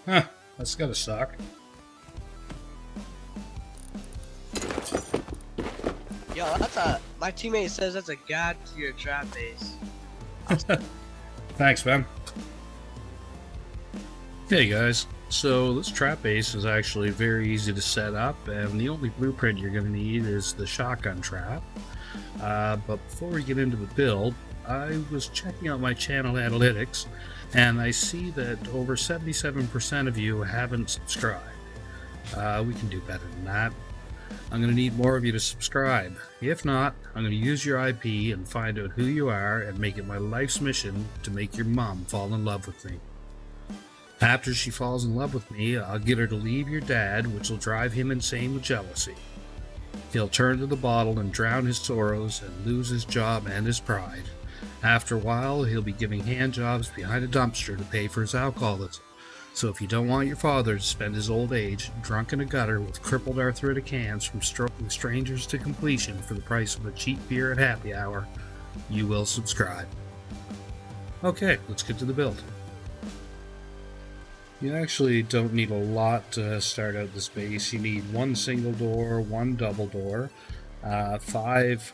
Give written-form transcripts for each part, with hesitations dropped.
Huh, that's gotta suck. Yo, my teammate says that's a god tier trap base. Thanks, man. Hey guys, so this trap base is actually very easy to set up, and the only blueprint you're going to need is the shotgun trap. But before we get into the build, I was checking out my channel analytics, and I see that over 77% of you haven't subscribed. We can do better than that. I'm going to need more of you to subscribe. If not, I'm going to use your IP and find out who you are and make it my life's mission to make your mom fall in love with me. After she falls in love with me, I'll get her to leave your dad, which will drive him insane with jealousy. He'll turn to the bottle and drown his sorrows and lose his job and his pride. After a while, he'll be giving hand jobs behind a dumpster to pay for his alcoholism. So if you don't want your father to spend his old age drunk in a gutter with crippled arthritic hands from stroking strangers to completion for the price of a cheap beer at happy hour, you will subscribe. Okay, let's get to the build. You actually don't need a lot to start out this base. You need one single door, one double door, 5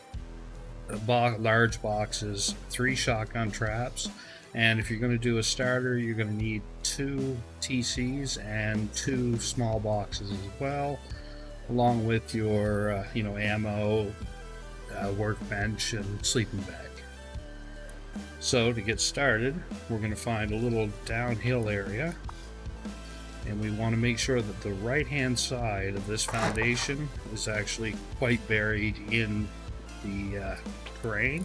large boxes, 3 shotgun traps, and if you're going to do a starter, you're going to need 2 TCs and 2 small boxes as well, along with your ammo, workbench, and sleeping bag. So to get started, we're going to find a little downhill area. And we want to make sure that the right hand side of this foundation is actually quite buried in the terrain.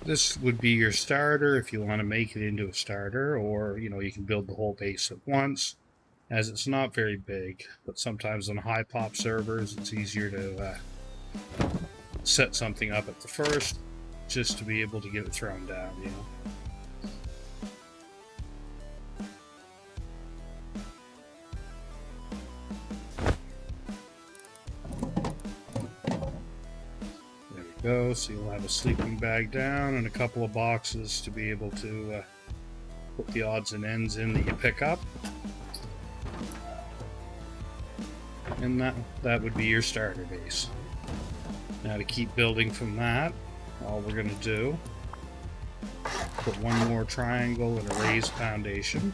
This would be your starter if you want to make it into a starter, or you can build the whole base at once, as it's not very big. But sometimes on high pop servers, it's easier to set something up at the first, just to be able to get it thrown down. Go, so you'll have a sleeping bag down and a couple of boxes to be able to put the odds and ends in that you pick up, and that would be your starter base. Now to keep building from that, all we're going to do, put one more triangle and a raised foundation.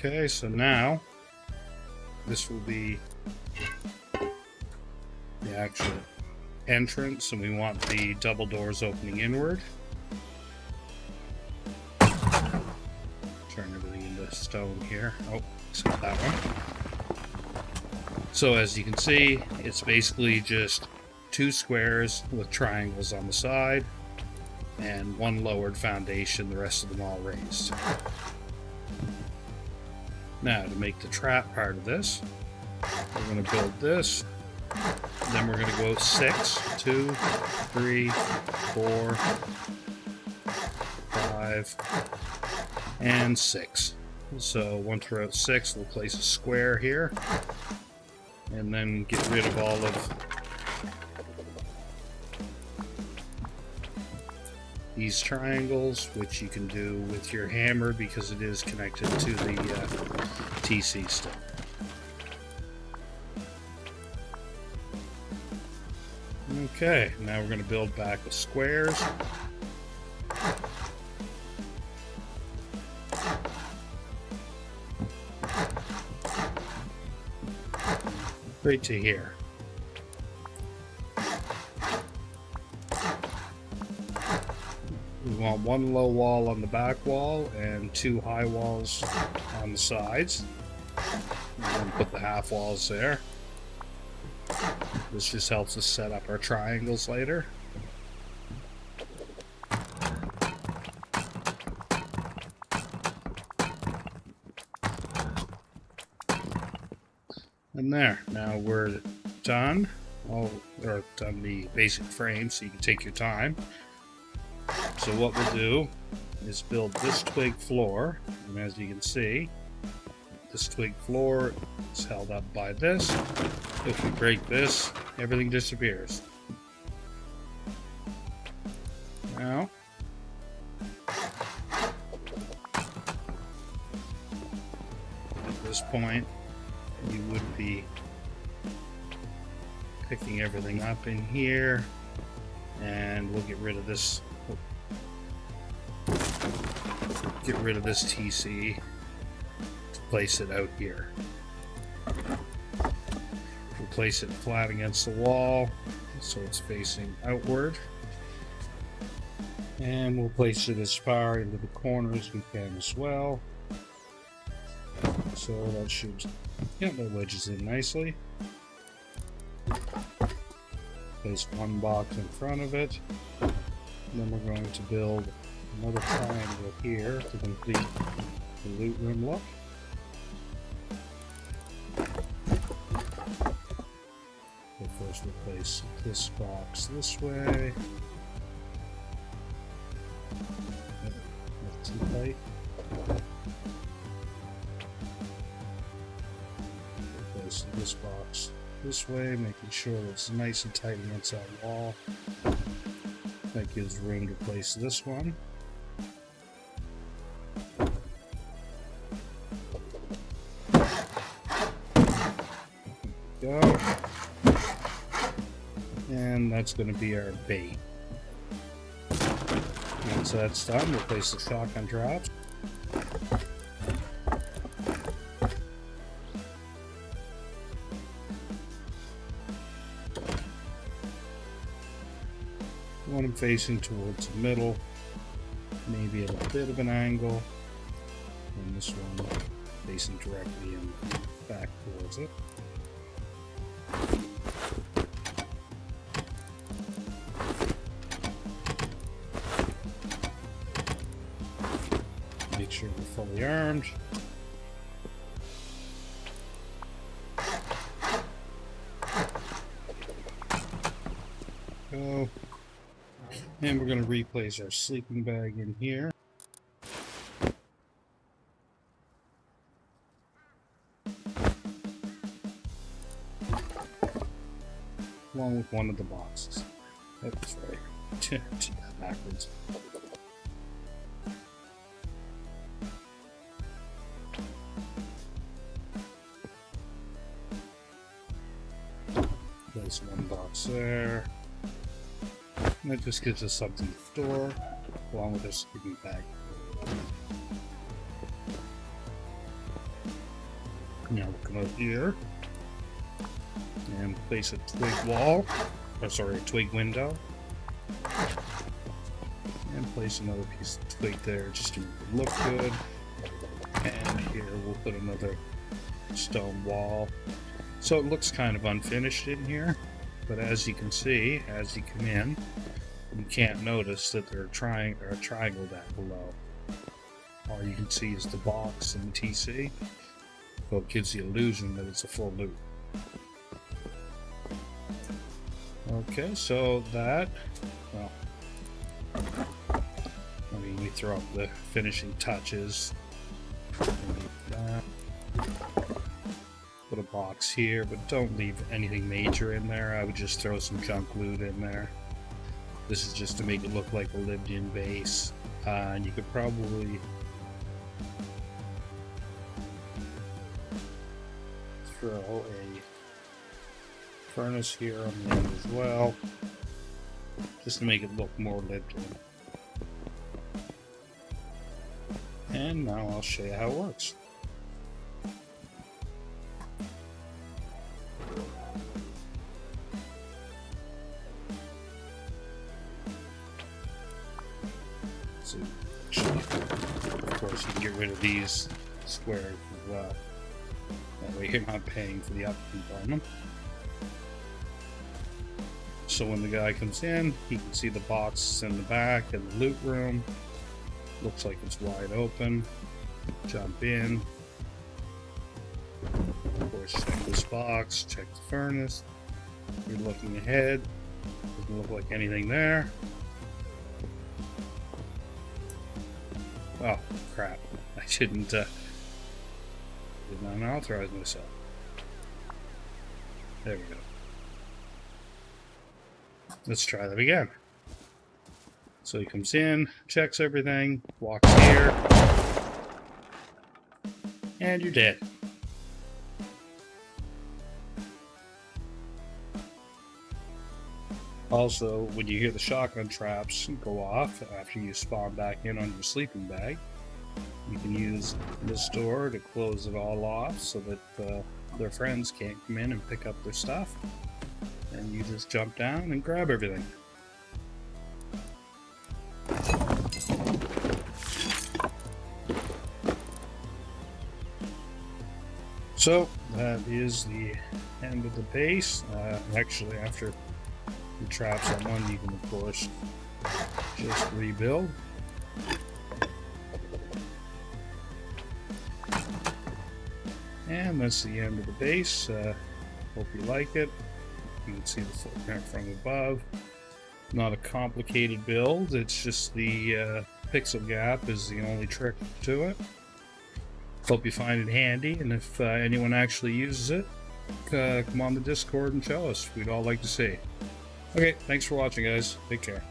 Okay, so now this will be the actual entrance, and we want the double doors opening inward. Turn everything into stone here. Oh, except that one. So as you can see, it's basically just 2 squares with triangles on the side and one lowered foundation, the rest of them all raised. Now, to make the trap part of this, we're going to build this, then we're going to go 6, 2, 3, 4, 5, and 6. So once we're at 6, we'll place a square here, and then get rid of all of these triangles, which you can do with your hammer because it is connected to the TC stick. Okay, now we're going to build back with squares. Right to here. We want one low wall on the back wall and 2 high walls on the sides. And then put the half walls there. This just helps us set up our triangles later. And there, now we're done. Or done the basic frame, so you can take your time. So what we'll do is build this twig floor, and as you can see, this twig floor is held up by this. If we break this, everything disappears. Now, at this point, you would be picking everything up in here, and we'll get rid of this. Get rid of this TC to place it out here. We'll place it flat against the wall so it's facing outward, and we'll place it as far into the corner as we can as well. So that should get the wedges in nicely. Place one box in front of it. And then we're going to build another triangle here to complete the loot room look. So first we'll place this box this way. That's too tight. Place this box this way, making sure that it's nice and tight against that wall. That gives room to place this one. There we go. And that's going to be our bait. Once that's done, we'll place the shotgun traps. Want them facing towards the middle, maybe at a bit of an angle, and this one facing directly in back towards it. Make sure we're fully armed. Go. And we're going to replace our sleeping bag in here. Along with one of the boxes. That's right. Backwards. Place one box there. And that just gives us something to store, along with our sleeping bag. Now we'll come out here and place a twig wall, or sorry, a twig window, and place another piece of twig there just to make it look good. And here we'll put another stone wall. So it looks kind of unfinished in here, but as you can see, as you come in, you can't notice that there's a triangle down below. All you can see is the box and the TC, so it gives the illusion that it's a full loop. Okay, so that, well, I mean, we throw up the finishing touches. That. Put a box here, but don't leave anything major in there. I would just throw some junk loot in there. This is just to make it look like a lived-in base. And you could probably throw a furnace here on the end as well, just to make it look more lived-in. And now I'll show you how it works. So, of course, you can get rid of these squares as well. That way you're not paying for the upkeep on them. So when the guy comes in, he can see the box in the back and the loot room. Looks like it's wide open. Jump in. Of course, check this box, check the furnace. You're looking ahead. Doesn't look like anything there. Oh, crap. I did not authorize myself. There we go. Let's try that again. So he comes in, checks everything, walks here, and you're dead. Also, when you hear the shotgun traps go off after you spawn back in on your sleeping bag, you can use this door to close it all off so that their friends can't come in and pick up their stuff. And you just jump down and grab everything. So that is the end of the base. Actually, after the traps are one, you can of course just rebuild. And that's the end of the base. Hope you like it. You can see the footprint from above. Not a complicated build, it's just the pixel gap is the only trick to it. Hope you find it handy, and if anyone actually uses it, come on the Discord and show us. We'd all like to see. Okay, thanks for watching, guys. Take care.